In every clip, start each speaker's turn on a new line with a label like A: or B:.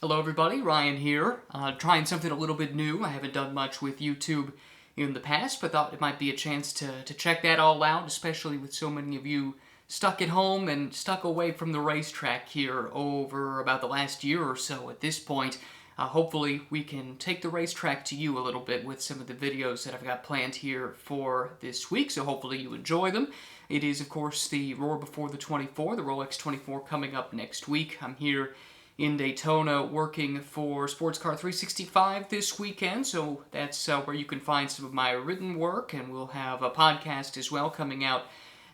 A: Hello everybody, Ryan here. Trying something a little bit new. I haven't done much with YouTube in the past, but thought it might be a chance to check that all out, especially with so many of you stuck at home and stuck away from the racetrack here over about the last year or so at this point. Hopefully we can take the racetrack to you a little bit with some of the videos that I've got planned here for this week, so hopefully you enjoy them. It is, of course, the Roar Before the 24, the Rolex 24 coming up next week. I'm here in Daytona working for Sports Car 365 this weekend, so that's where you can find some of my written work, and we'll have a podcast as well coming out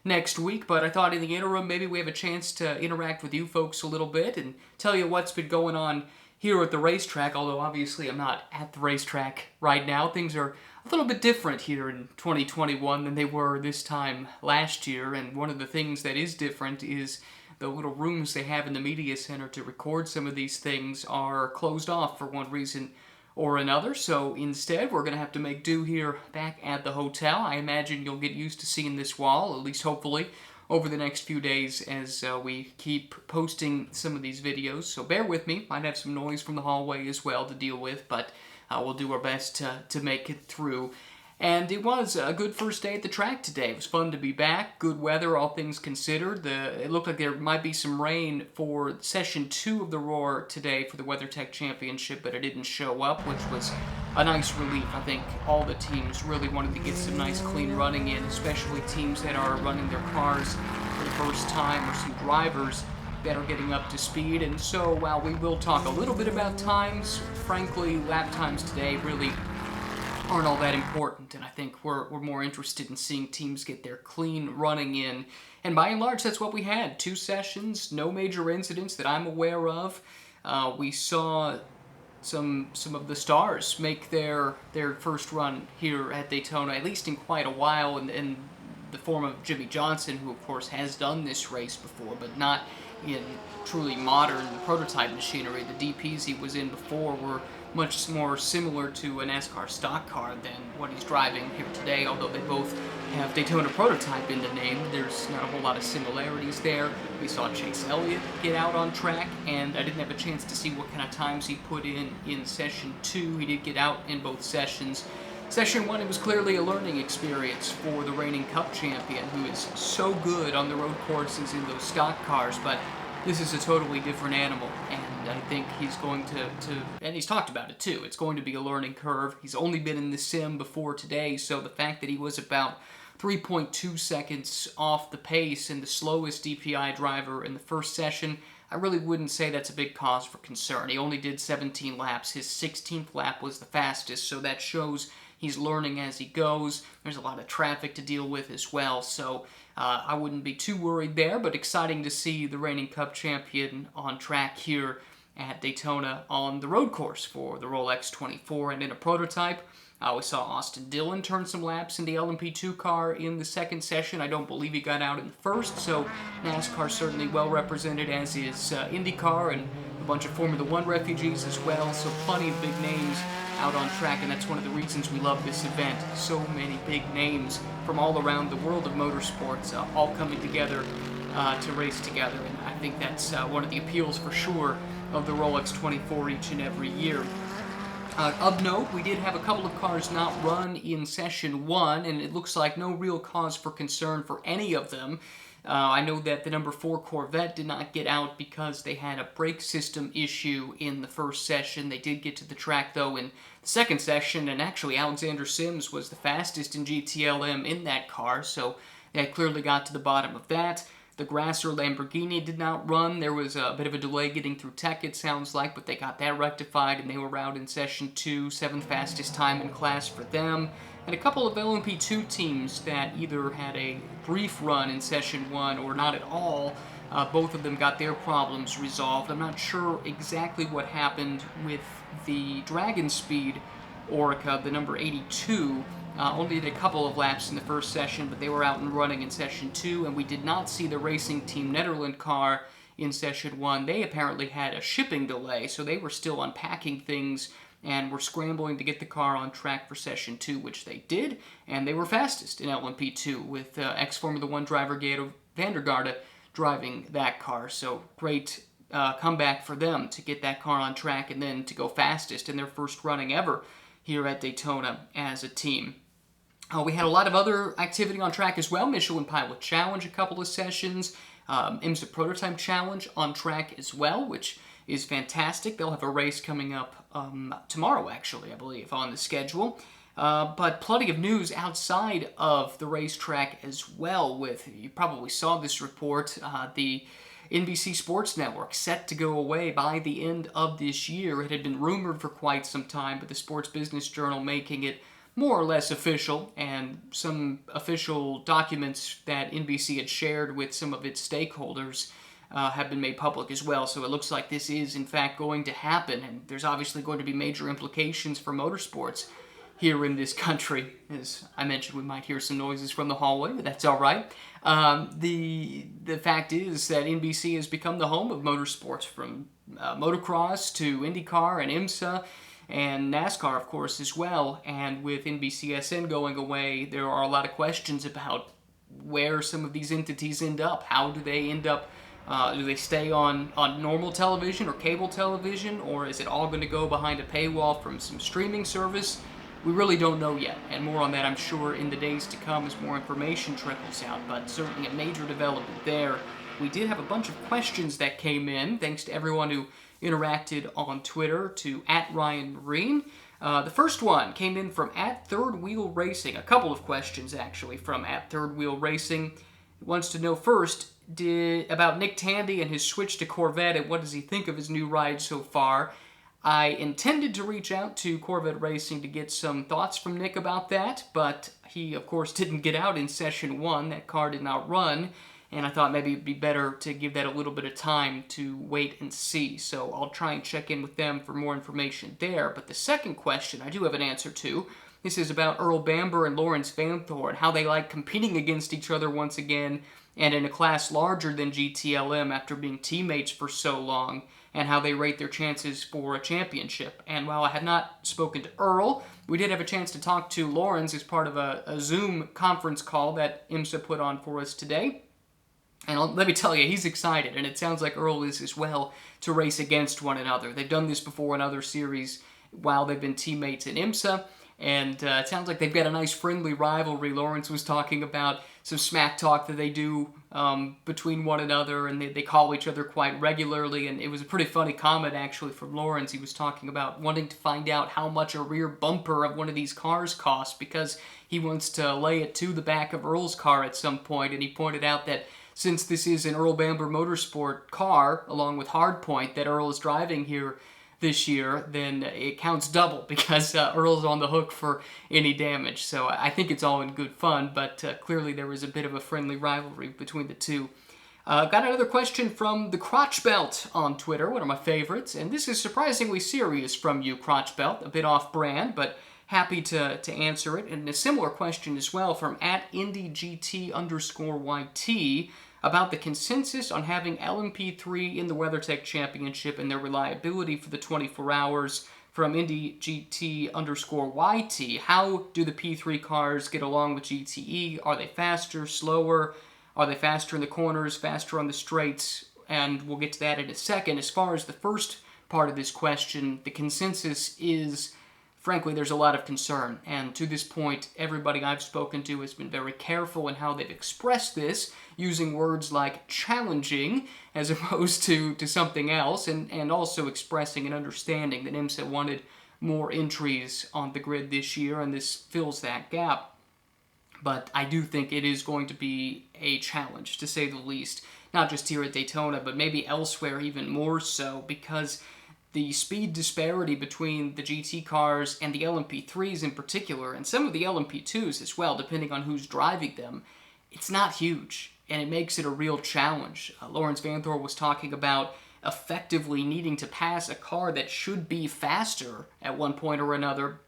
A: next week. But I thought in the interim maybe we have a chance to interact with you folks a little bit and tell you what's been going on here at the racetrack, although obviously I'm not at the racetrack right now. Things are a little bit different here in 2021 than they were this time last year, and one of the things that is different is the little rooms they have in the media center to record some of these things are closed off for one reason or another. So instead, we're going to have to make do here back at the hotel. I imagine you'll get used to seeing this wall, at least hopefully, over the next few days as we keep posting some of these videos. So bear with me. Might have some noise from the hallway as well to deal with, but we'll do our best to make it through. And it was a good first day at the track today. It was fun to be back. Good weather, all things considered. It looked like there might be some rain for Session 2 of the Roar today for the WeatherTech Championship, but it didn't show up, which was a nice relief. I think all the teams really wanted to get some nice clean running in, especially teams that are running their cars for the first time, or some drivers that are getting up to speed. And so while we will talk a little bit about times, frankly, lap times today really aren't all that important, and I think we're more interested in seeing teams get their clean running in. And by and large, that's what we had. 2 sessions, no major incidents that I'm aware of. We saw some of the stars make their first run here at Daytona, at least in quite a while, in the form of Jimmy Johnson, who of course has done this race before, but not in truly modern prototype machinery. The DPs he was in before were much more similar to a NASCAR stock car than what he's driving here today, although they both have Daytona prototype in the name. There's not a whole lot of similarities there. We saw Chase Elliott get out on track, and I didn't have a chance to see what kind of times he put in Session 2. He did get out in both sessions. Session 1, it was clearly a learning experience for the reigning Cup champion, who is so good on the road courses in those stock cars, but this is a totally different animal, and I think he's going to and he's talked about it too, it's going to be a learning curve. He's only been in the sim before today, so the fact that he was about 3.2 seconds off the pace and the slowest DPI driver in the first session, I really wouldn't say that's a big cause for concern. He only did 17 laps. His 16th lap was the fastest, so that shows he's learning as he goes. There's a lot of traffic to deal with as well, so I wouldn't be too worried there, but exciting to see the reigning Cup champion on track here at Daytona on the road course for the Rolex 24 and in a prototype. We saw Austin Dillon turn some laps in the LMP2 car in the second session. I don't believe he got out in the first, so NASCAR certainly well represented, as is IndyCar and a bunch of Formula One refugees as well, so plenty of big names out on track, and that's one of the reasons we love this event. So many big names from all around the world of motorsports all coming together to race together, and I think that's one of the appeals for sure of the Rolex 24 each and every year. Of note, we did have a couple of cars not run in Session 1, and it looks like no real cause for concern for any of them. I know that the number 4 Corvette did not get out because they had a brake system issue in the first session. They did get to the track, though, in the second session, and actually Alexander Sims was the fastest in GTLM in that car, so they clearly got to the bottom of that. The Grasser Lamborghini did not run. There was a bit of a delay getting through tech, it sounds like, but they got that rectified, and they were out in Session 2, 7th fastest time in class for them. And a couple of LMP2 teams that either had a brief run in Session 1 or not at all. Both of them got their problems resolved. I'm not sure exactly what happened with the Dragon Speed Orica, the number 82. Only did a couple of laps in the first session, but they were out and running in Session 2, and we did not see the Racing Team Nederland car in Session 1. They apparently had a shipping delay, so they were still unpacking things and were scrambling to get the car on track for Session 2, which they did, and they were fastest in LMP2 with ex-Formula One driver Gato van der Garde driving that car. So great comeback for them to get that car on track and then to go fastest in their first running ever here at Daytona as a team. We had a lot of other activity on track as well. Michelin Pilot Challenge, a couple of sessions. IMSA Prototype Challenge on track as well, which is fantastic. They'll have a race coming up tomorrow, actually, I believe, on the schedule. But plenty of news outside of the racetrack as well. You probably saw this report, the NBC Sports Network set to go away by the end of this year. It had been rumored for quite some time, but the Sports Business Journal making it more or less official, and some official documents that NBC had shared with some of its stakeholders have been made public as well. So it looks like this is in fact going to happen, and there's obviously going to be major implications for motorsports here in this country. As I mentioned, we might hear some noises from the hallway, but that's all right. The fact is that NBC has become the home of motorsports, from motocross to IndyCar and IMSA, and NASCAR, of course, as well. And with NBCSN going away, there are a lot of questions about where some of these entities end up. How do they end up? Do they stay on normal television or cable television, or is it all going to go behind a paywall from some streaming service? We really don't know yet, and more on that, I'm sure, in the days to come as more information trickles out, but certainly a major development there. We did have a bunch of questions that came in, thanks to everyone who interacted on Twitter, to @RyanMarine. The first one came in from @ThirdWheel Racing. A couple of questions, actually, from @ThirdWheel Racing. He wants to know first about Nick Tandy and his switch to Corvette, and what does he think of his new ride so far. I intended to reach out to Corvette Racing to get some thoughts from Nick about that, but he, of course, didn't get out in Session 1. That car did not run, and I thought maybe it'd be better to give that a little bit of time to wait and see. So I'll try and check in with them for more information there. But the second question I do have an answer to. This is about Earl Bamber and Lawrence Vanthor, and how they like competing against each other once again, and in a class larger than GTLM after being teammates for so long, and how they rate their chances for a championship. And while I have not spoken to Earl, we did have a chance to talk to Lawrence as part of a Zoom conference call that IMSA put on for us today. And let me tell you, he's excited, and it sounds like Earl is as well, to race against one another. They've done this before in other series while they've been teammates in IMSA, and it sounds like they've got a nice friendly rivalry. Lawrence was talking about some smack talk that they do between one another, and they call each other quite regularly, and it was a pretty funny comment, actually, from Lawrence. He was talking about wanting to find out how much a rear bumper of one of these cars costs, because he wants to lay it to the back of Earl's car at some point, and he pointed out that since this is an Earl Bamber Motorsport car, along with Hardpoint, that Earl is driving here this year, then it counts double, because Earl's on the hook for any damage. So I think it's all in good fun, but clearly there was a bit of a friendly rivalry between the two. Got another question from the Crotch Belt on Twitter, one of my favorites, and this is surprisingly serious from you, Crotch Belt, a bit off-brand, but happy to answer it. And a similar question as well from @IndyGT_YT, about the consensus on having LMP3 in the WeatherTech Championship and their reliability for the 24 hours, from IndyGT_YT. How do the P3 cars get along with GTE? Are they faster, slower? Are they faster in the corners, faster on the straights? And we'll get to that in a second. As far as the first part of this question, the consensus is, frankly, there's a lot of concern. And to this point, everybody I've spoken to has been very careful in how they've expressed this, using words like challenging as opposed to something else, and also expressing an understanding that IMSA wanted more entries on the grid this year, and this fills that gap. But I do think it is going to be a challenge, to say the least, not just here at Daytona, but maybe elsewhere even more so, because the speed disparity between the GT cars and the LMP3s in particular, and some of the LMP2s as well, depending on who's driving them, it's not huge, and it makes it a real challenge. Lawrence Vanthor was talking about effectively needing to pass a car that should be faster at one point or another,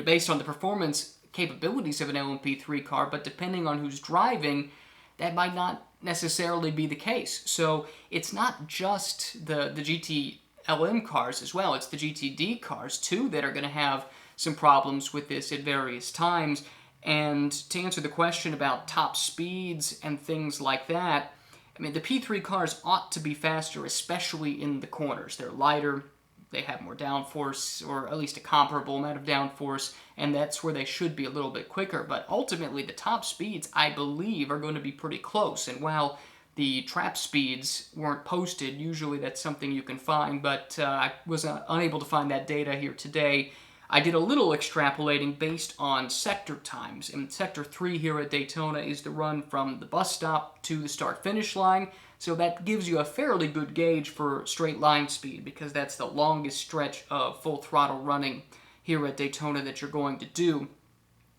A: based on the performance capabilities of an LMP3 car, but depending on who's driving, that might not necessarily be the case. So it's not just the GTLM cars as well, it's the GTD cars too that are going to have some problems with this at various times. And to answer the question about top speeds and things like that, I mean, the P3 cars ought to be faster, especially in the corners. They're lighter, they have more downforce, or at least a comparable amount of downforce, and that's where they should be a little bit quicker. But ultimately, the top speeds, I believe, are going to be pretty close. And while the trap speeds weren't posted, usually that's something you can find, but I was unable to find that data here today. I did a little extrapolating based on sector times, and Sector 3 here at Daytona is the run from the bus stop to the start-finish line, so that gives you a fairly good gauge for straight line speed, because that's the longest stretch of full throttle running here at Daytona that you're going to do.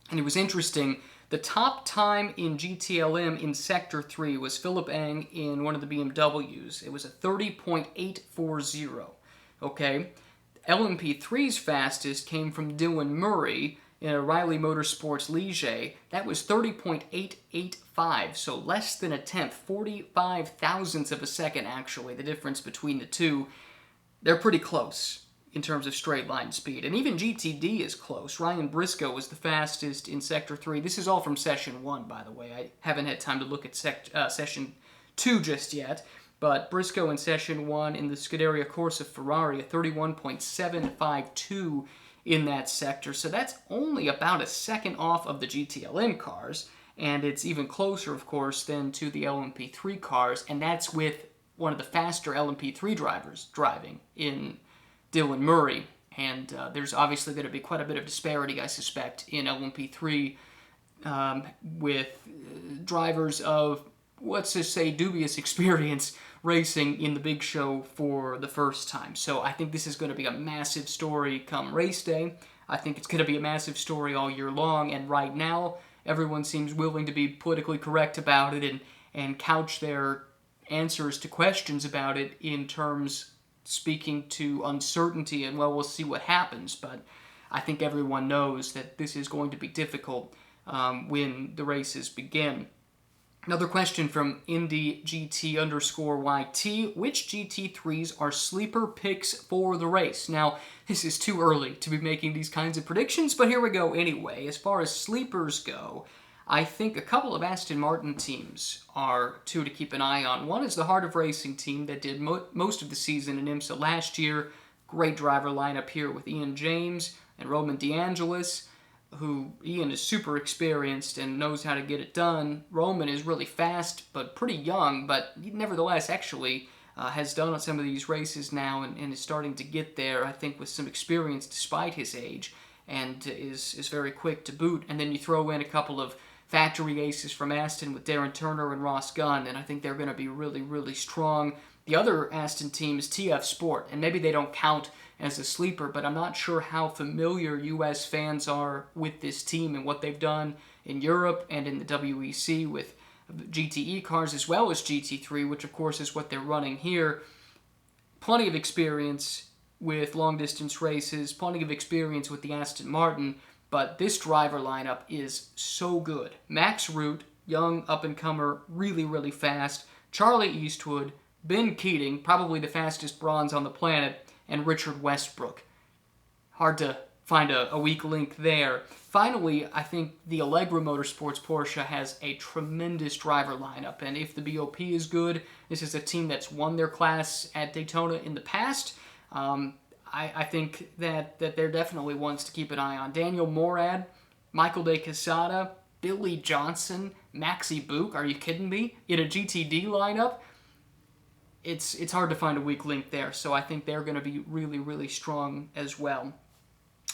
A: And it was interesting, the top time in GTLM in Sector 3 was Philip Eng in one of the BMWs. It was a 30.840, okay? LMP3's fastest came from Dylan Murray in a Riley Motorsports Ligier. That was 30.885, so less than a tenth, 45 thousandths of a second actually, the difference between the two. They're pretty close in terms of straight line speed, and even GTD is close. Ryan Briscoe was the fastest in Sector 3. This is all from Session 1, by the way. I haven't had time to look at Session 2 just yet. But Briscoe in Session 1 in the Scuderia Corsa Ferrari, a 31.752 in that sector. So that's only about a second off of the GTLM cars, and it's even closer, of course, than to the LMP3 cars, and that's with one of the faster LMP3 drivers driving in Dylan Murray. And there's obviously going to be quite a bit of disparity, I suspect, in LMP3 with drivers of, let's just say, dubious experience racing in the big show for the first time. So I think this is going to be a massive story come race day. I think it's going to be a massive story all year long, and right now everyone seems willing to be politically correct about it and couch their answers to questions about it in terms speaking to uncertainty and, well, we'll see what happens. But I think everyone knows that this is going to be difficult when the races begin. Another question from IndyGT_YT. Which GT3s are sleeper picks for the race? Now, this is too early to be making these kinds of predictions, but here we go anyway. As far as sleepers go, I think a couple of Aston Martin teams are two to keep an eye on. One is the Heart of Racing team that did most of the season in IMSA last year. Great driver lineup here with Ian James and Roman DeAngelis, who Ian is super experienced and knows how to get it done. Roman is really fast, but pretty young, but he nevertheless actually has done some of these races now and is starting to get there, I think, with some experience despite his age, and is very quick to boot. And then you throw in a couple of factory aces from Aston with Darren Turner and Ross Gunn, and I think they're going to be really, really strong. The other Aston team is TF Sport, and maybe they don't count as a sleeper, but I'm not sure how familiar U.S. fans are with this team and what they've done in Europe and in the WEC with GTE cars as well as GT3, which of course is what they're running here. Plenty of experience with long-distance races, plenty of experience with the Aston Martin, but this driver lineup is so good. Max Root, young up-and-comer, really, really fast. Charlie Eastwood, Ben Keating, probably the fastest bronze on the planet, and Richard Westbrook. Hard to find a weak link there. Finally, I think the Allegra Motorsports Porsche has a tremendous driver lineup, and if the BOP is good, this is a team that's won their class at Daytona in the past. I think that they're definitely ones to keep an eye on. Daniel Morad, Michael De Quesada, Billy Johnson, Maxi Book, are you kidding me? In a GTD lineup? It's hard to find a weak link there, so I think they're going to be really, really strong as well.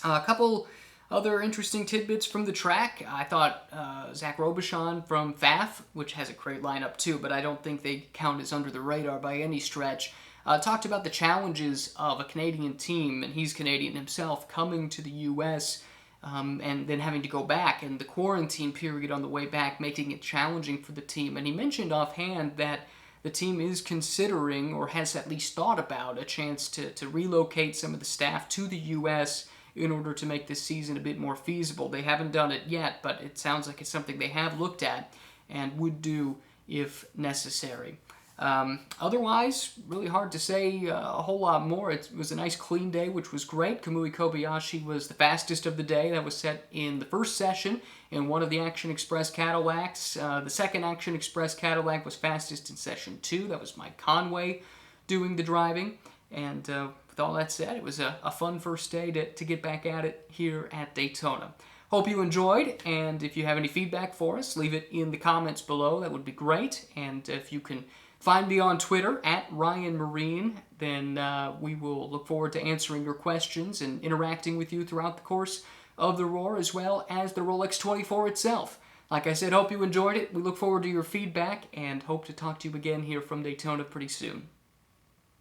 A: A couple other interesting tidbits from the track. I thought Zach Robichon from FAF, which has a great lineup too, but I don't think they count as under the radar by any stretch, talked about the challenges of a Canadian team, and he's Canadian himself, coming to the U.S., and then having to go back, and the quarantine period on the way back making it challenging for the team. And he mentioned offhand that the team is considering, or has at least thought about, a chance to relocate some of the staff to the U.S. in order to make this season a bit more feasible. They haven't done it yet, but it sounds like it's something they have looked at and would do if necessary. Otherwise, really hard to say a whole lot more. It was a nice clean day, which was great. Kamui Kobayashi was the fastest of the day. That was set in the first session in one of the Action Express Cadillacs. The second Action Express Cadillac was fastest in session 2. That was Mike Conway doing the driving. And with all that said, it was a fun first day to get back at it here at Daytona. Hope you enjoyed, and if you have any feedback for us, leave it in the comments below. That would be great. And if you can find me on Twitter, @RyanMarine, then we will look forward to answering your questions and interacting with you throughout the course of the Roar, as well as the Rolex 24 itself. Like I said, hope you enjoyed it. We look forward to your feedback, and hope to talk to you again here from Daytona pretty soon.